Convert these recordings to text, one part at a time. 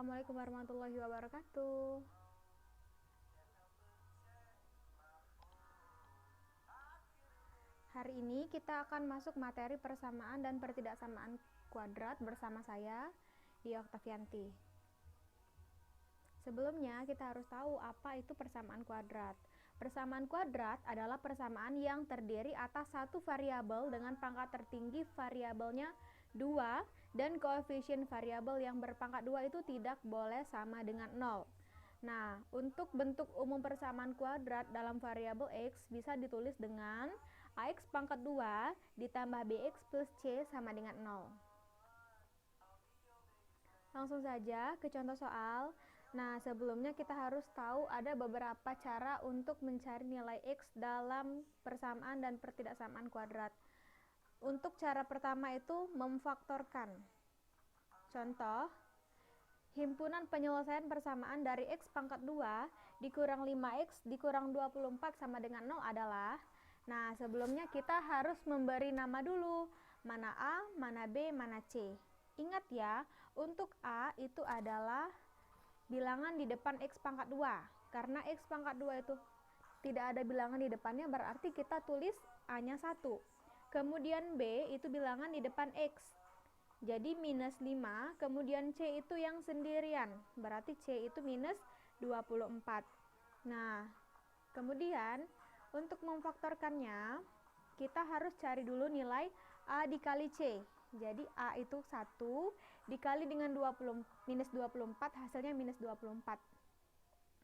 Assalamualaikum warahmatullahi wabarakatuh. Hari ini kita akan masuk materi persamaan dan pertidaksamaan kuadrat bersama saya, Dia Oktavianti. Sebelumnya kita harus tahu apa itu persamaan kuadrat. Persamaan kuadrat adalah persamaan yang terdiri atas satu variabel dengan pangkat tertinggi variabelnya 2 dan koefisien variabel yang berpangkat 2 itu tidak boleh sama dengan 0. Nah, untuk bentuk umum persamaan kuadrat dalam variabel x bisa ditulis dengan ax pangkat 2 ditambah bx plus c sama dengan 0. Langsung saja ke contoh soal. Nah, sebelumnya kita harus tahu ada beberapa cara untuk mencari nilai x dalam persamaan dan pertidaksamaan kuadrat. Untuk cara pertama itu memfaktorkan. Contoh, himpunan penyelesaian persamaan dari x pangkat 2 dikurang 5x dikurang 24 sama dengan 0 adalah. Nah, sebelumnya kita harus memberi nama dulu, mana A, mana B, mana C. Ingat ya, untuk A itu adalah bilangan di depan x pangkat 2. Karena x pangkat 2 itu tidak ada bilangan di depannya, berarti kita tulis A-nya 1. Kemudian B itu bilangan di depan x. Jadi minus 5, kemudian C itu yang sendirian. Berarti C itu minus 24. Nah, kemudian untuk memfaktorkannya, kita harus cari dulu nilai A dikali C. Jadi A itu 1 dikali dengan minus 24, hasilnya minus 24.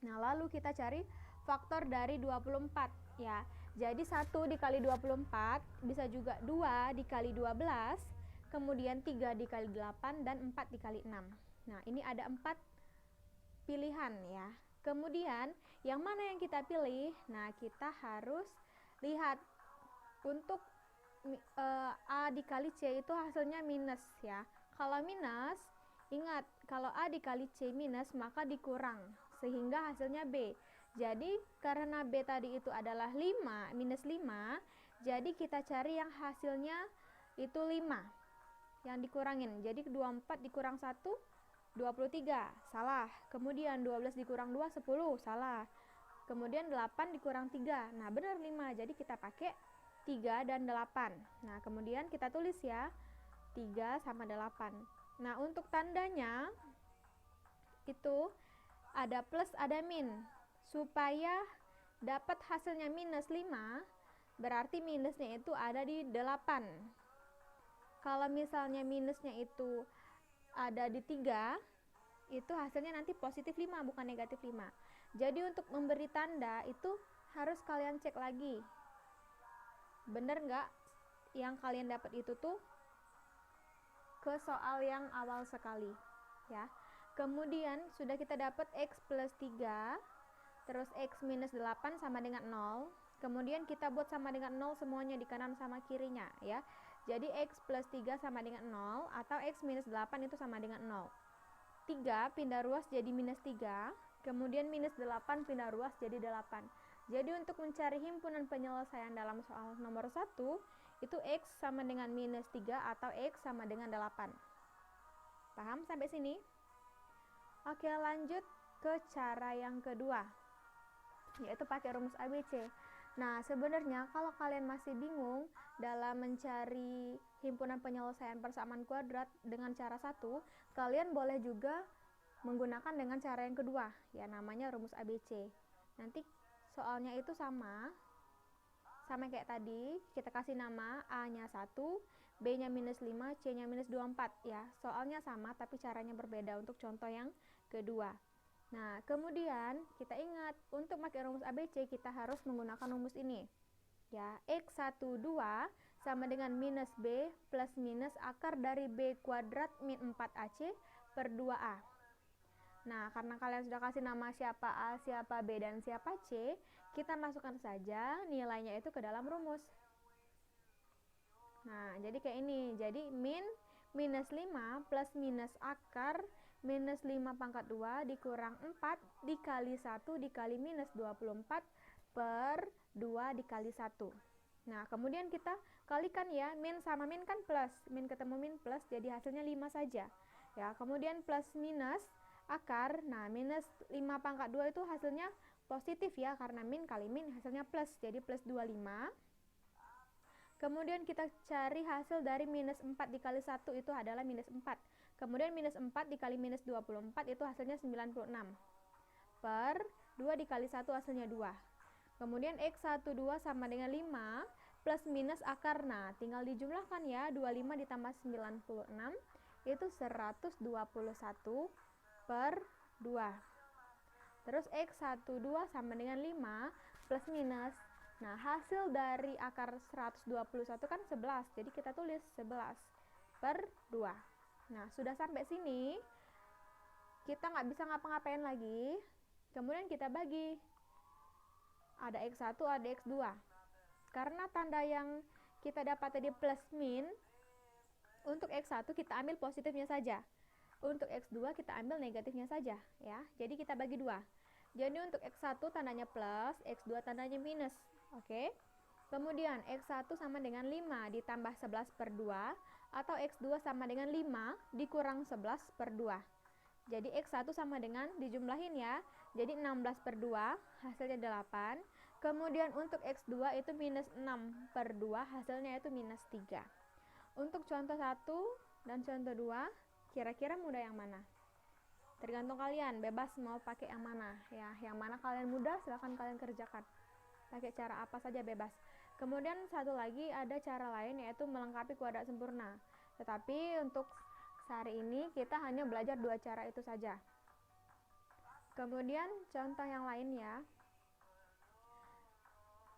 Nah, lalu kita cari faktor dari 24 ya. Jadi 1 dikali 24 bisa juga 2 dikali 12, kemudian 3 dikali 8 dan 4 dikali 6. Nah, ini ada 4 pilihan ya. Kemudian yang mana yang kita pilih? Nah, kita harus lihat untuk A dikali C itu hasilnya minus ya. Kalau minus, ingat kalau A dikali C minus maka dikurang sehingga hasilnya B. Jadi karena B tadi itu adalah 5 minus 5, jadi kita cari yang hasilnya itu 5 yang dikurangin. Jadi 24 dikurang 1 23, salah. Kemudian 12 dikurang 2 10, salah. Kemudian 8 dikurang 3. Nah, benar 5. Jadi kita pakai 3 dan 8. Nah, kemudian kita tulis ya, 3 sama 8. Nah, untuk tandanya itu ada plus ada min. Supaya dapat hasilnya minus 5, berarti minusnya itu ada di 8. Kalau misalnya minusnya itu ada di 3, itu hasilnya nanti positif 5 bukan negatif 5. Jadi untuk memberi tanda itu harus kalian cek lagi. Bener nggak yang kalian dapat itu tuh ke soal yang awal sekali ya. Kemudian sudah kita dapat x plus 3, terus x minus 8 sama dengan 0. Kemudian kita buat sama dengan 0 semuanya di kanan sama kirinya ya. Jadi x plus 3 sama dengan 0 atau x minus 8 itu sama dengan 0. 3 pindah ruas jadi minus 3, kemudian minus 8 pindah ruas jadi 8. Jadi untuk mencari himpunan penyelesaian dalam soal nomor 1, itu x sama dengan minus 3 atau x sama dengan 8. Paham sampai sini? Oke, lanjut ke cara yang kedua, yaitu pakai rumus ABC. Nah, sebenarnya kalau kalian masih bingung dalam mencari himpunan penyelesaian persamaan kuadrat dengan cara 1, kalian boleh juga menggunakan dengan cara yang kedua, ya namanya rumus ABC. Nanti soalnya itu sama kayak tadi, kita kasih nama A-nya 1, B-nya minus 5, C-nya minus 24 ya. Soalnya sama tapi caranya berbeda untuk contoh yang kedua. Nah, kemudian kita ingat untuk pakai rumus ABC kita harus menggunakan rumus ini. Ya, X12 sama dengan minus B plus minus akar dari B kuadrat min 4AC per 2A. Nah, karena kalian sudah kasih nama siapa A, siapa B, dan siapa C, kita masukkan saja nilainya itu ke dalam rumus. Nah, jadi kayak ini. Jadi min minus 5 plus minus akar minus 5 pangkat 2 dikurang 4 dikali 1 dikali minus 24 per 2 dikali 1. Nah, kemudian kita kalikan ya, min sama min kan plus. Min ketemu min plus, jadi hasilnya 5 saja. Ya, kemudian plus minus akar. Nah, minus 5 pangkat 2 itu hasilnya positif ya, karena min kali min hasilnya plus, jadi plus 25. Kemudian kita cari hasil dari minus 4 dikali 1 itu adalah minus 4. Kemudian minus 4 dikali minus 24 itu hasilnya 96. Per 2 dikali 1 hasilnya 2. Kemudian X12 sama dengan 5 plus minus akar. Nah, tinggal dijumlahkan ya, 25 ditambah 96 itu 121 per 2. Terus X12 sama dengan 5 plus minus. Nah, hasil dari akar 121 kan 11, jadi kita tulis 11 per 2. Nah, sudah sampai sini, kita nggak bisa ngapa-ngapain lagi. Kemudian kita bagi. Ada X1, ada X2. Karena tanda yang kita dapat tadi plus min, untuk X1 kita ambil positifnya saja. Untuk X2 kita ambil negatifnya saja ya. Jadi kita bagi 2. Jadi untuk X1 tandanya plus, X2 tandanya minus. Oke. Kemudian X1 sama dengan 5 ditambah 11 per 2, atau X2 sama dengan 5 dikurang 11 per 2. Jadi X1 sama dengan, dijumlahin ya, jadi 16 per 2 hasilnya 8. Kemudian untuk X2 itu minus 6 per 2 hasilnya itu minus 3. Untuk contoh 1 dan contoh 2, kira-kira mudah yang mana? Tergantung kalian, bebas mau pakai yang mana ya. Yang mana kalian mudah silahkan kalian kerjakan. Pakai cara apa saja bebas. Kemudian satu lagi ada cara lain, yaitu melengkapi kuadrat sempurna. Tetapi untuk hari ini kita hanya belajar 2 cara itu saja. Kemudian contoh yang lain ya.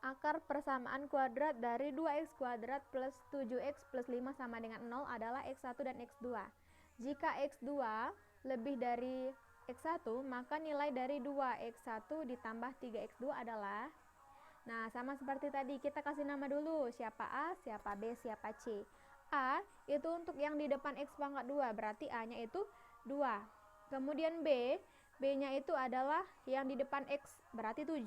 Akar persamaan kuadrat dari 2x kuadrat plus 7x plus 5 sama dengan 0 adalah x1 dan x2. Jika x2 lebih dari x1, maka nilai dari 2x1 ditambah 3x2 adalah, nah sama seperti tadi, kita kasih nama dulu, siapa A, siapa B, siapa C. A itu untuk yang di depan x pangkat 2, berarti A-nya itu 2. Kemudian B, B-nya itu adalah yang di depan x, berarti 7.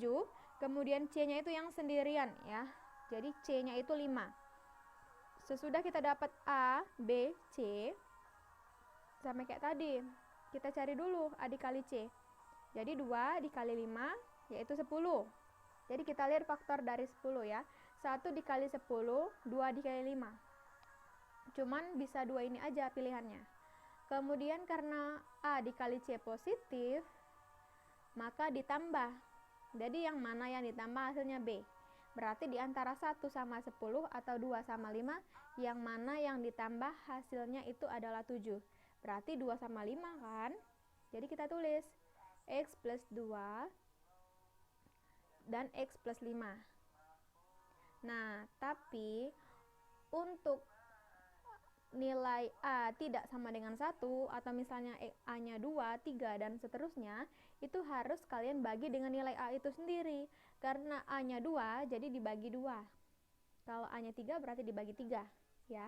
Kemudian C-nya itu yang sendirian ya, jadi C-nya itu 5. Sesudah kita dapat A, B, C, sama kayak tadi, kita cari dulu A dikali C. Jadi 2 dikali 5 yaitu 10. Jadi kita lihat faktor dari 10 ya. 1 dikali 10, 2 dikali 5. Cuman bisa 2 ini aja pilihannya. Kemudian karena A dikali C positif, maka ditambah. Jadi yang mana yang ditambah hasilnya B. Berarti di antara 1 sama 10 atau 2 sama 5, yang mana yang ditambah hasilnya itu adalah 7. Berarti 2 sama 5 kan? Jadi kita tulis X plus 2 dan X plus 5. Nah, tapi untuk nilai A tidak sama dengan 1, atau misalnya A-nya 2, 3, dan seterusnya, itu harus kalian bagi dengan nilai A itu sendiri. Karena A-nya 2, jadi dibagi 2. Kalau A-nya 3, berarti dibagi 3 ya.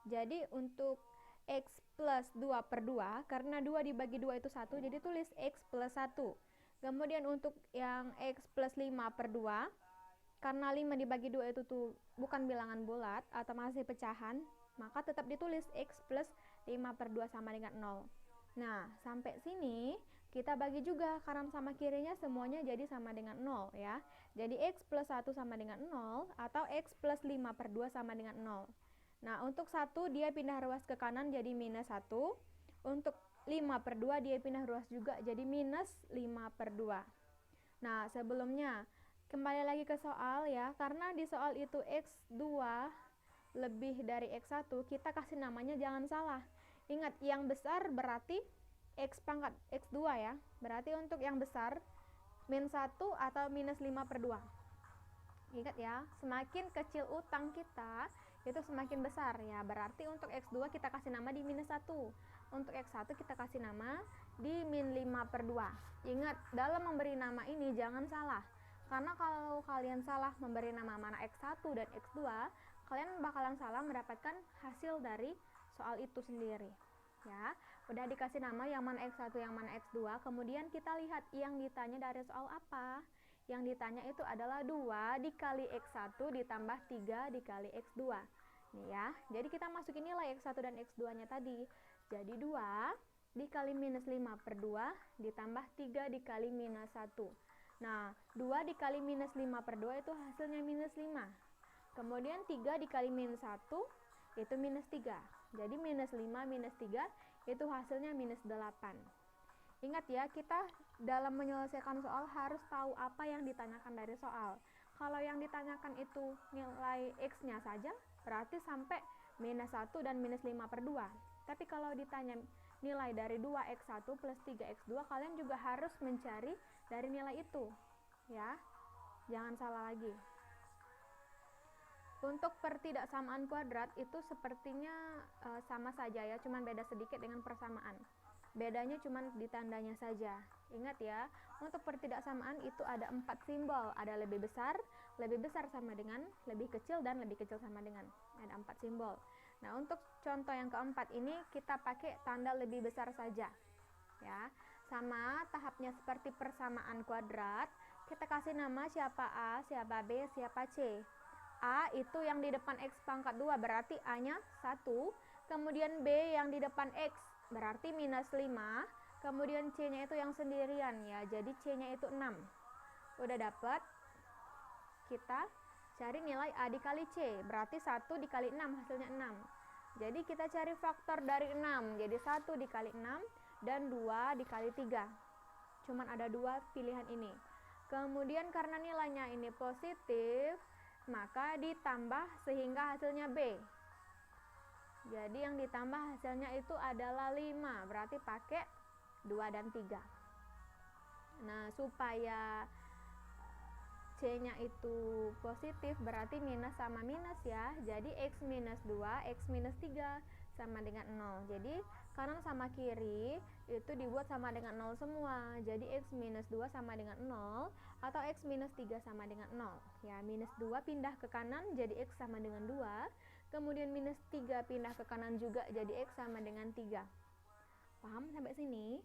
Jadi untuk X plus 2 per 2, karena 2 dibagi 2 itu 1, jadi tulis X plus 1. Kemudian untuk yang X plus 5 per 2, karena 5 dibagi 2 itu tuh bukan bilangan bulat atau masih pecahan, maka tetap ditulis X plus 5 per 2 sama dengan 0. Nah, sampai sini kita bagi juga kanan sama kirinya semuanya jadi sama dengan 0 ya. Jadi X plus 1 sama dengan 0, atau X plus 5 per 2 sama dengan 0. Nah, untuk 1 dia pindah ruas ke kanan jadi minus 1. Untuk 5 per 2 dia pindah ruas juga jadi minus 5 per 2. Nah, sebelumnya kembali lagi ke soal ya. Karena di soal itu X2 lebih dari X1, kita kasih namanya jangan salah. Ingat, yang besar berarti X pangkat X2 ya. Berarti untuk yang besar min 1 atau minus 5 per 2. Ingat ya, semakin kecil utang kita itu semakin besar ya. Berarti untuk X2 kita kasih nama di minus 1. Untuk X1 kita kasih nama di min 5 per 2. Ingat, dalam memberi nama ini jangan salah. Karena kalau kalian salah memberi nama mana X1 dan X2, kalian bakalan salah mendapatkan hasil dari soal itu sendiri ya. Udah dikasih nama yang mana X1 yang mana X2, kemudian kita lihat yang ditanya dari soal apa. Yang ditanya itu adalah 2 dikali X1 ditambah 3 dikali X2 nih ya. Jadi kita masukin nilai X1 dan X2 nya tadi. Jadi 2 dikali minus 5 per 2 ditambah 3 dikali minus 1. Nah, 2 dikali minus 5 per 2 itu hasilnya minus 5. Kemudian 3 dikali minus 1 itu minus 3. Jadi minus 5 minus 3 itu hasilnya minus 8. Ingat ya, kita dalam menyelesaikan soal harus tahu apa yang ditanyakan dari soal. Kalau yang ditanyakan itu nilai X-nya saja, berarti sampai minus 1 dan minus 5 per 2. Tapi kalau ditanya nilai dari 2x1 plus 3x2, kalian juga harus mencari dari nilai itu. Ya, jangan salah lagi. Untuk pertidaksamaan kuadrat itu sepertinya sama saja ya, cuman beda sedikit dengan persamaan. Bedanya cuma di tandanya saja. Ingat ya, untuk pertidaksamaan itu ada 4 simbol. Ada lebih besar sama dengan, lebih kecil, dan lebih kecil sama dengan. Ada 4 simbol. Nah, untuk contoh yang keempat ini kita pakai tanda lebih besar saja. Ya, sama tahapnya seperti persamaan kuadrat. Kita kasih nama siapa A, siapa B, siapa C. A itu yang di depan X pangkat 2, berarti A-nya 1. Kemudian B yang di depan X, berarti minus 5. Kemudian C-nya itu yang sendirian ya, jadi C-nya itu 6. Udah dapat, kita cari nilai A dikali C, berarti 1 dikali 6 hasilnya 6. Jadi kita cari faktor dari 6, jadi 1 dikali 6 dan 2 dikali 3. Cuman ada 2 pilihan ini. Kemudian karena nilainya ini positif, maka ditambah sehingga hasilnya B. Jadi yang ditambah hasilnya itu adalah 5, berarti pakai 2 dan 3. Nah, supaya C-nya itu positif berarti minus sama minus ya. Jadi X minus 2, X minus 3 sama dengan 0. Jadi kanan sama kiri itu dibuat sama dengan 0 semua. Jadi X minus 2 sama dengan 0 atau X minus 3 sama dengan 0. Ya, minus 2 pindah ke kanan jadi X sama dengan 2. Kemudian minus 3 pindah ke kanan juga jadi X sama dengan 3. Paham sampai sini?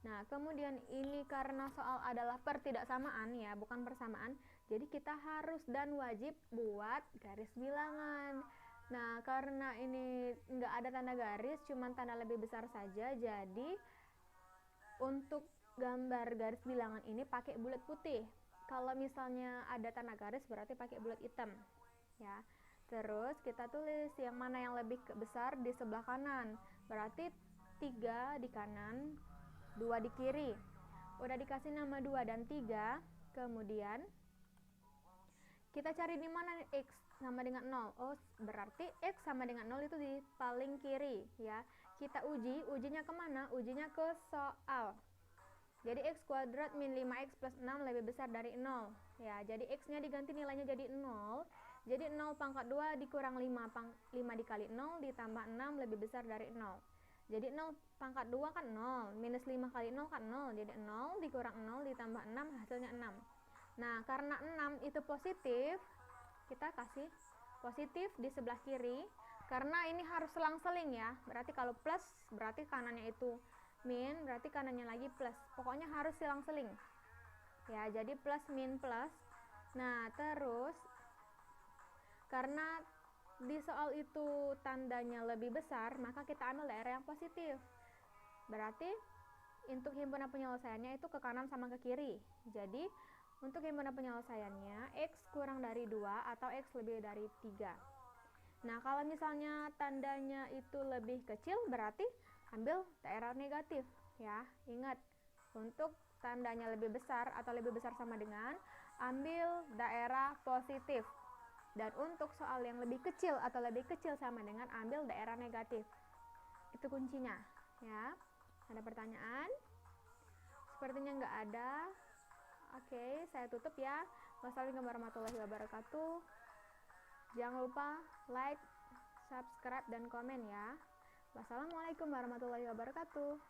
Nah, kemudian ini karena soal adalah pertidaksamaan ya, bukan persamaan. Jadi kita harus dan wajib buat garis bilangan. Nah, karena ini nggak ada tanda garis, cuma tanda lebih besar saja. Jadi untuk gambar garis bilangan ini pakai bulat putih. Kalau misalnya ada tanda garis berarti pakai bulat hitam. Ya. Terus kita tulis yang mana yang lebih besar di sebelah kanan. Berarti 3 di kanan, 2 di kiri. Udah dikasih nama 2 dan 3. Kemudian kita cari di mana X sama dengan 0. Oh, berarti X sama dengan 0 itu di paling kiri ya. Kita ujinya kemana? Ujinya ke soal. Jadi X kuadrat min 5X plus 6 lebih besar dari 0 ya. Jadi X nya diganti nilainya jadi 0. Jadi 0 pangkat 2 dikurang 5 dikali 0 ditambah 6 lebih besar dari 0. Jadi 0 pangkat 2 kan 0, minus 5 kali 0 kan 0. Jadi 0 dikurang 0 ditambah 6 hasilnya 6. Nah, karena 6 itu positif, kita kasih positif di sebelah kiri. Karena ini harus selang-seling ya. Berarti kalau plus, berarti kanannya itu min, berarti kanannya lagi plus. Pokoknya harus selang-seling. Ya, jadi plus min plus. Nah, terus karena di soal itu tandanya lebih besar, maka kita ambil daerah yang positif. Berarti untuk himpunan penyelesaiannya itu ke kanan sama ke kiri. Jadi untuk himpunan penyelesaiannya X kurang dari 2 atau X lebih dari 3. Nah, kalau misalnya tandanya itu lebih kecil berarti ambil daerah negatif ya. Ingat, untuk tandanya lebih besar atau lebih besar sama dengan, ambil daerah positif. Dan untuk soal yang lebih kecil atau lebih kecil sama dengan, ambil daerah negatif. Itu kuncinya ya. Ada pertanyaan? Sepertinya nggak ada. Oke, saya tutup ya. Wassalamualaikum warahmatullahi wabarakatuh. Jangan lupa like, subscribe, dan komen ya. Wassalamualaikum warahmatullahi wabarakatuh.